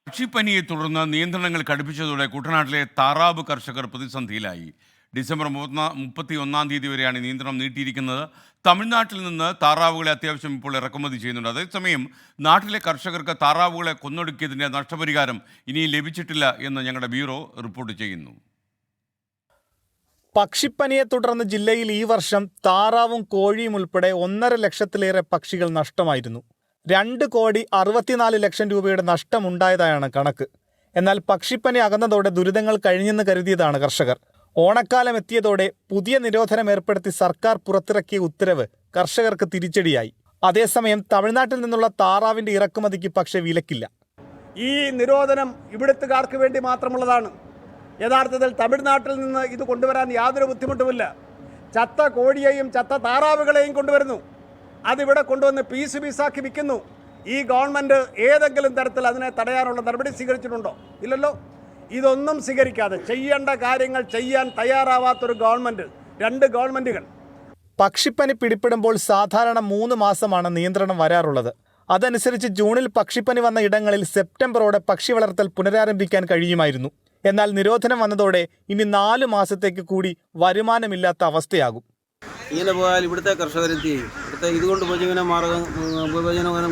പക്ഷിപ്പനിയെ തുടർന്ന് നിയന്ത്രണങ്ങൾ കടുപ്പിച്ചതോടെ കുട്ടനാട്ടിലെ താറാവ് കർഷകർ പ്രതിസന്ധിയിലായി. ഡിസംബർ 31 വരെയാണ് നിയന്ത്രണം നീട്ടിയിരിക്കുന്നത്. തമിഴ്നാട്ടിൽ നിന്ന് താറാവുകളെ അത്യാവശ്യം ഇപ്പോൾ ഇറക്കുമതി ചെയ്യുന്നുണ്ട്. അതേസമയം നാട്ടിലെ കർഷകർക്ക് താറാവുകളെ കൊന്നൊടുക്കിയതിൻ്റെ നഷ്ടപരിഹാരം ഇനിയും ലഭിച്ചിട്ടില്ല എന്ന് ഞങ്ങളുടെ ബ്യൂറോ റിപ്പോർട്ട് ചെയ്യുന്നു. പക്ഷിപ്പനിയെ തുടർന്ന് ജില്ലയിൽ ഈ വർഷം താറാവും കോഴിയും ഉൾപ്പെടെ 1.5 ലക്ഷത്തിലേറെ പക്ഷികൾ നഷ്ടമായിരുന്നു. 2,64 ലക്ഷം രൂപയുടെ നഷ്ടമുണ്ടായതായാണ് കണക്ക്. എന്നാൽ പക്ഷിപ്പനി അകന്നതോടെ ദുരിതങ്ങൾ കഴിഞ്ഞെന്ന് കരുതിയതാണ് കർഷകർ. ഓണക്കാലം എത്തിയതോടെ പുതിയ നിരോധനം ഏർപ്പെടുത്തി സർക്കാർ പുറത്തിറക്കിയ ഉത്തരവ് കർഷകർക്ക് തിരിച്ചടിയായി. അതേസമയം തമിഴ്നാട്ടിൽ നിന്നുള്ള താറാവിന്റെ ഇറക്കുമതിക്ക് പക്ഷേ വിലക്കില്ല. ഈ നിരോധനം ഇവിടുത്തുകാർക്ക് വേണ്ടി മാത്രമുള്ളതാണ്. യഥാർത്ഥത്തിൽ തമിഴ്നാട്ടിൽ നിന്ന് ഇത് കൊണ്ടുവരാൻ യാതൊരു ബുദ്ധിമുട്ടുമില്ല. ചത്ത കോഴിയെയും ചത്ത താറാവുകളെയും കൊണ്ടുവരുന്നു, അതിവിടെ കൊണ്ടുവന്ന് പീസാക്കി വിൽക്കുന്നു. ഈ ഗവൺമെൻറ് ഏതെങ്കിലും തരത്തിൽ അതിനെ തടയാനുള്ള നടപടി സ്വീകരിച്ചിട്ടുണ്ടോ? ഇല്ലല്ലോ. ഇതൊന്നും സ്വീകരിക്കാതെ ചെയ്യേണ്ട കാര്യങ്ങൾ ചെയ്യാൻ തയ്യാറാവാത്തൊരു ഗവൺമെൻറ്, 2 ഗവൺമെൻറ്റുകൾ. പക്ഷിപ്പനി പിടിപ്പെടുമ്പോൾ സാധാരണ 3 മാസമാണ് നിയന്ത്രണം വരാറുള്ളത്. അതനുസരിച്ച് ജൂണിൽ പക്ഷിപ്പനി വന്ന ഇടങ്ങളിൽ സെപ്റ്റംബറോടെ പക്ഷി വളർത്തൽ പുനരാരംഭിക്കാൻ കഴിയുമായിരുന്നു. എന്നാൽ നിരോധനം വന്നതോടെ ഇനി 4 മാസത്തേക്ക് കൂടി വരുമാനമില്ലാത്ത അവസ്ഥയാകും. ഇങ്ങനെ പോയാൽ ഇവിടുത്തെ കർഷകരെന്ത് ചെയ്യും? ഇവിടുത്തെ ഇതുകൊണ്ട് ഉപജീവനം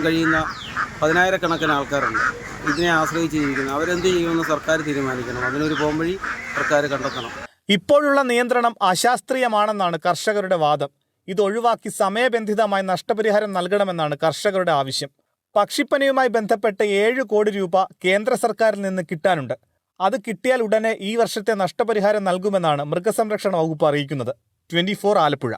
കഴിയുന്ന 10,000-കണക്കിന് ആൾക്കാരുണ്ട് ഇതിനെ ആശ്രയിച്ചിരിക്കുന്നത്. അവരെന്ത് ചെയ്യുമെന്ന് സർക്കാർ തീരുമാനിക്കണം. അതിനൊരു പോംവഴി സർക്കാർ കണ്ടെത്തണം. ഇപ്പോഴുള്ള നിയന്ത്രണം അശാസ്ത്രീയമാണെന്നാണ് കർഷകരുടെ വാദം. ഇതൊഴിവാക്കി സമയബന്ധിതമായി നഷ്ടപരിഹാരം നൽകണമെന്നാണ് കർഷകരുടെ ആവശ്യം. പക്ഷിപ്പനിയുമായി ബന്ധപ്പെട്ട് 7 കോടി രൂപ കേന്ദ്ര സർക്കാരിൽ നിന്ന് കിട്ടാനുണ്ട്. അത് കിട്ടിയാൽ ഉടനെ ഈ വർഷത്തെ നഷ്ടപരിഹാരം നൽകുമെന്നാണ് മൃഗസംരക്ഷണ വകുപ്പ് അറിയിക്കുന്നത്. 24 ആലപ്പുഴ.